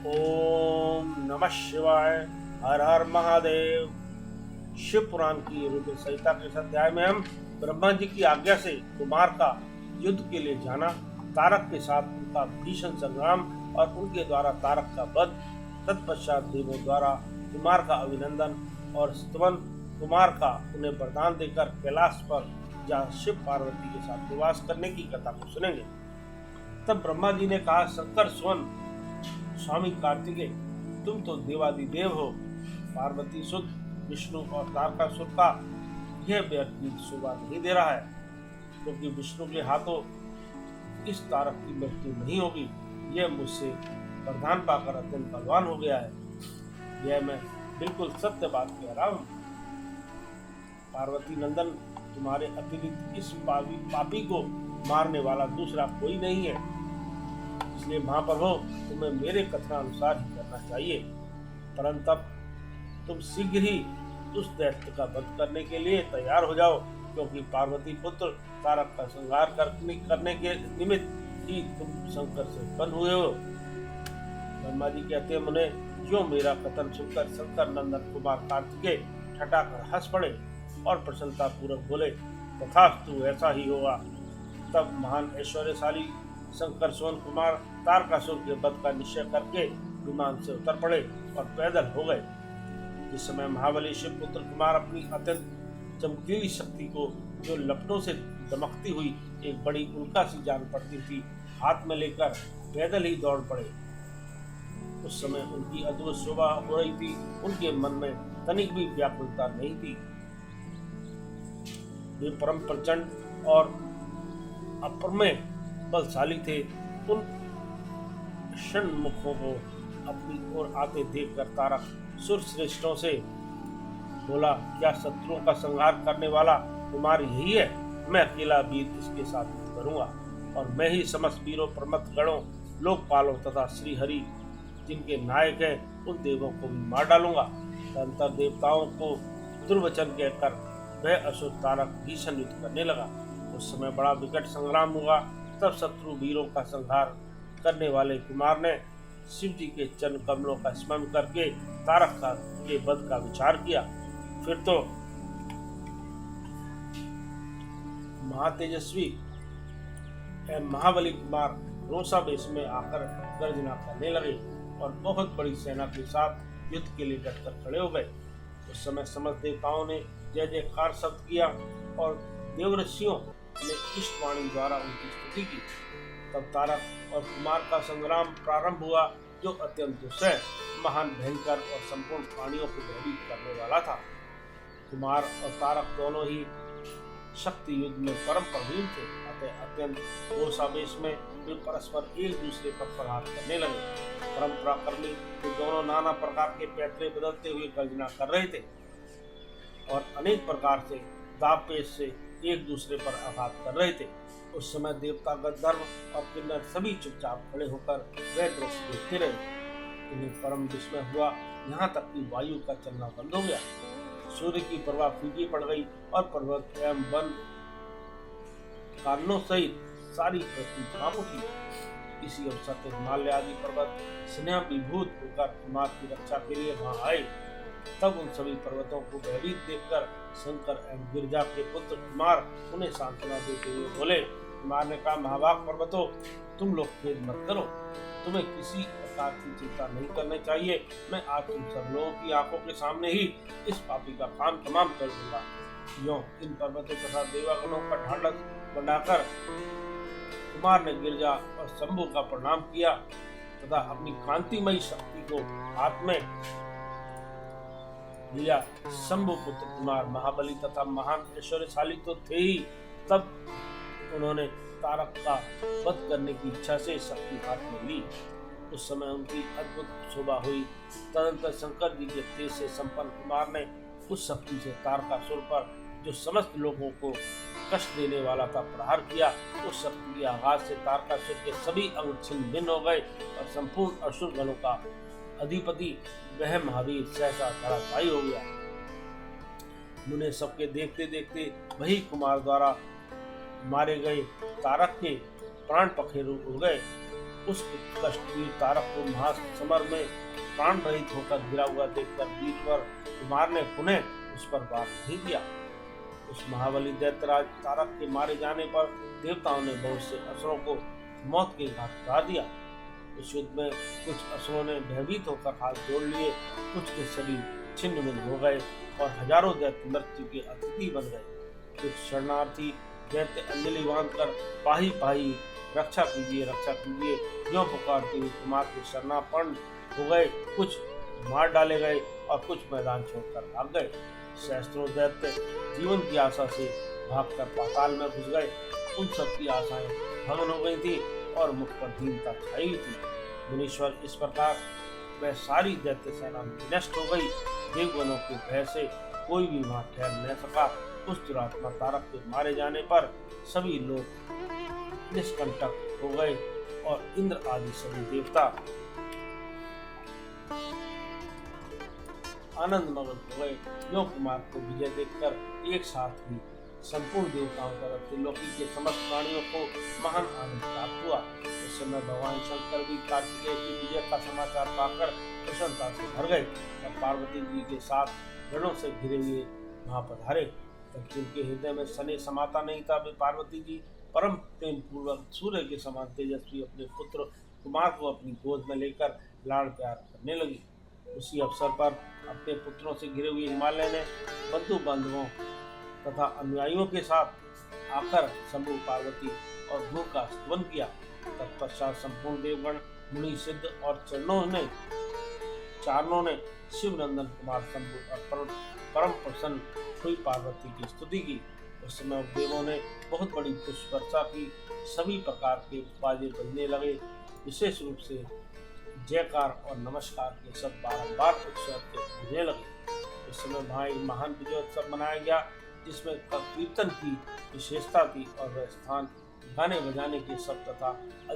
ओम नमः शिवाय। हर हर महादेव। शिव पुराण की रुद्र संहिता के इस अध्याय में हम ब्रह्मा जी की आज्ञा से कुमार का युद्ध के लिए जाना, तारक के साथ उनका भीषण संग्राम और उनके द्वारा तारक का वध, तत्पश्चात देवों द्वारा कुमार का अभिनंदन और स्तवन, कुमार का उन्हें वरदान देकर कैलाश पर जहाँ शिव पार्वती के साथ निवास करने की कथा को सुनेंगे। तब ब्रह्मा जी ने कहा, शंकर सुवन स्वामी कार्तिकेय, तुम तो देवादिदेव हो। पार्वती सुत विष्णु और तारकासुर का यह व्यक्ति शोभा नहीं दे रहा है, क्योंकि विष्णु के हाथों इस तारक की मृत्यु नहीं होगी। यह मुझसे वरदान पाकर अत्यंत बलवान हो गया है। यह मैं बिल्कुल सत्य बात कह रहा हूँ। पार्वती नंदन, तुम्हारे अतिरिक्त इस पापी को मारने वाला दूसरा कोई नहीं है, इसलिए महाप्रभु तुम्हें मेरे कथनानुसार ही करना चाहिए। परंतु तुम शीघ्र ही उस दैत्य का वध करने के लिए तैयार हो जाओ, क्योंकि पार्वती पुत्र तारक का संहार करने के निमित्त ही तुम शंकर से उत्पन्न हुए हो। ब्रह्मा जी कहते हैं, मुने जो मेरा कथन सुनकर शंकर नंदन कुमार कार्तिकेय ठटाकर हंस पड़े और प्रसन्नता पूर्वक बोले, तथास्तु ऐसा ही होगा। तब महान ऐश्वर्यशाली शंकर सोन कुमार तारकासुर के वध का निश्चय करके विमान से उतर पड़े और पैदल हो गए। जिस समय महाबली शिव पुत्र कुमार अपनी अत्यंत चमकीली शक्ति को, जो लपटों से दमकती हुई एक बड़ी उल्का सी जान पड़ती थी, हाथ में लेकर पैदल ही दौड़ पड़े। उस समय उनकी अद्भुत शोभा हो रही थी, उनके मन में तनिक भी व्याकुलता नहीं थी। वे परम प्रचंड और अप्रमेय बलशाली थे। उन षण्मुखों को अपनी ओर आते देखकर तारक सुर श्रेष्ठों से बोला, क्या शत्रुओं का संहार करने वाला कुमार यही है? मैं अकेला वीर इसके साथ युद्ध करूंगा और मैं ही समस्त वीरों, प्रमथ गणों, लोकपालों तथा श्री हरि जिनके नायक है उन देवों को भी मार डालूंगा। तदंतर देवताओं को दुर्वचन कहकर वह असुर तारक भीषण युद्ध करने लगा। उस समय बड़ा विकट संग्राम हुआ। तब शत्रु वीरों का संहार करने वाले कुमार ने शिव जी के चरण कमलों का स्मरण करके तारक के वध का विचार किया। फिर तो महातेजस्वी महाबली कुमार रोषावेश में आकर गर्जना करने लगे और बहुत बड़ी सेना के साथ युद्ध के लिए डटकर खड़े हो गए। उस समय समस्त देवताओं ने जय जयकार शब्द किया और देवऋषियों ने इष्टवाणी द्वारा उनकी स्तुति की। तब तारक और कुमार का संग्राम प्रारंभ हुआ, जो अत्यंत दुस्सह, महान, भयंकर और संपूर्ण प्राणियों को भयभीत करने वाला था। कुमार और तारक दोनों ही शक्ति युद्ध में परम प्रवीण थे, अतः अत्यंत रोषावेश में वे परस्पर एक दूसरे पर प्रहार करने लगे। परम पराक्रमी वे दोनों नाना प्रकार के पैतरे बदलते हुए गर्जना कर रहे थे और अनेक प्रकार से दाव पेश से एक दूसरे पर आघात कर रहे थे। उस समय देवता, गंधर्व और किन्नर सभी चुपचाप खड़े होकर वह दृश्य देखते रहे। उन्हें परम विस्मय हुआ, यहाँ तक कि वायु का चलना बंद हो गया। सूर्य की प्रभा फीकी पड़ गई और पर्वत एवं वन कानों सहित सारी पृथ्वी कांप उठी। इसी अवसर पर हिमालय आदि पर्वत स्नेह विभूत होकर कुमार की रक्षा के लिए वहां आए। तब उन सभी पर्वतों को भयभीत देखकर शंकर एवं गिरिजा के पुत्र कुमार उन्हें सांत्वना देते हुए बोले। कुमार ने कहा, महाभाग पर्वतों, तुम लोग खेद मत करो, तुम्हें किसी प्रकार की चिंता नहीं करनी चाहिए। मैं आज तुम सब लोगों की आंखों के सामने ही इस पापी का काम तमाम कर दूंगा। यों इन पर्वतों तथा देवागणों का ढांढस बनाकर कुमार ने गिरिजा और शंभु का प्रणाम किया तथा अपनी कांतिमयी शक्ति को हाथ में लिया। शंभु पुत्र कुमार महाबली तथा महान ऐश्वर्यशाली तो थे ही, तब उन्होंने तारक का वध करने की इच्छा से शक्ति हाथ में ली। उस समय उनकी अद्भुत शोभा हुई। तदंतर शंकर जी के तेज से संपन्न कुमार ने उस शक्ति से तारकासुर पर, जो समस्त लोगों को कष्ट देने वाला था, प्रहार किया। उस शक्ति के आघात से तारकासुर के सभी अंग छिन्न भिन्न हो गए और संपूर्ण असुर गणों का अधिपति वह महावीर सहसा धराशायी हो गया। मुने सबके देखते देखते वही कुमार द्वारा मारे गए तारक के प्राण पखेरु उड़ गए। उस कष्टवीर तारक को महासमर में प्राण रहित होकर गिरा हुआ देखकर वीरवर कुमार ने पुनः उस पर वार नहीं किया। उस महाबली दैत्यराज तारक के मारे जाने पर देवताओं ने बहुत से असुरों को मौत के घाट उतार दिया। उस युद्ध में कुछ असुरों ने भयभीत होकर हाथ जोड़ लिए, कुछ के शरीर छिन्न भिन्न हो गए और हजारों दैत्य मृत्यु के अतिथि बन गए। कुछ शरणार्थी दैत्य अंजलि बांधकर पाही पाही रक्षा कीजिए जो पुकारते हुए कुमार के शरणापन्न हो गए। कुछ मार डाले गए और कुछ मैदान छोड़कर भाग गए। सहस्त्रों दैत्य जीवन की आशा से भागकर पाताल में घुस गए। उन सब की आशाएं भंग हो गई थी और मुख पर दीनता छाई हुई थी। मुनीश्वर, इस प्रकार वह सारी दैत्य सेना नष्ट हो गई। देवगणों के भय से कोई भी वहां ठहर न सका। उस दुरात्मा तारक के मारे जाने पर सभी लोग निष्कंटक हो गए और इंद्र आदि सभी देवता आनंद मगन हो गए। यो कुमार को विजय देखकर एक साथ ही संपूर्ण देवताओं का त्रिलोकी के समस्त प्राणियों को महान आनंद प्राप्त हुआ। उस समय भगवान शंकर भी कार्तिकेय की विजय का समाचार पाकर प्रसन्नता से भर गए और पार्वती जी के साथ गणों से घिरे हुए वहां पधारे। तब जिनके हृदय में सने समाता नहीं था, वे पार्वती जी परम प्रेम पूर्वक सूर्य के समान तेजस्वी अपने पुत्र कुमार को अपनी गोद में लेकर लाड़ प्यार करने लगी। उसी अवसर पर अपने पुत्रों से घिरे हुए हिमालय ने बंधु बांधवों तथा अनुयायियों के साथ आकर शंभु, पार्वती और भू का स्तवन किया। तत्पश्चात संपूर्ण देवगण, मुनि, सिद्ध और चारणों ने शिव नंदन कुमार शंभु और परम प्रसन्न हुई पार्वती की स्तुति की। उस समय देवों ने बहुत बड़ी पुष्प वर्षा की, सभी प्रकार के बाजे बजने लगे। विशेष रूप से जयकार और नमस्कार के शब्द बारंबार उत्सव के होने लगे। इस समय वहाँ एक महान विजयोत्सव मनाया गया, जिसमें कीर्तन की विशेषता थी और वह स्थान गाने बजाने के शब्द तथा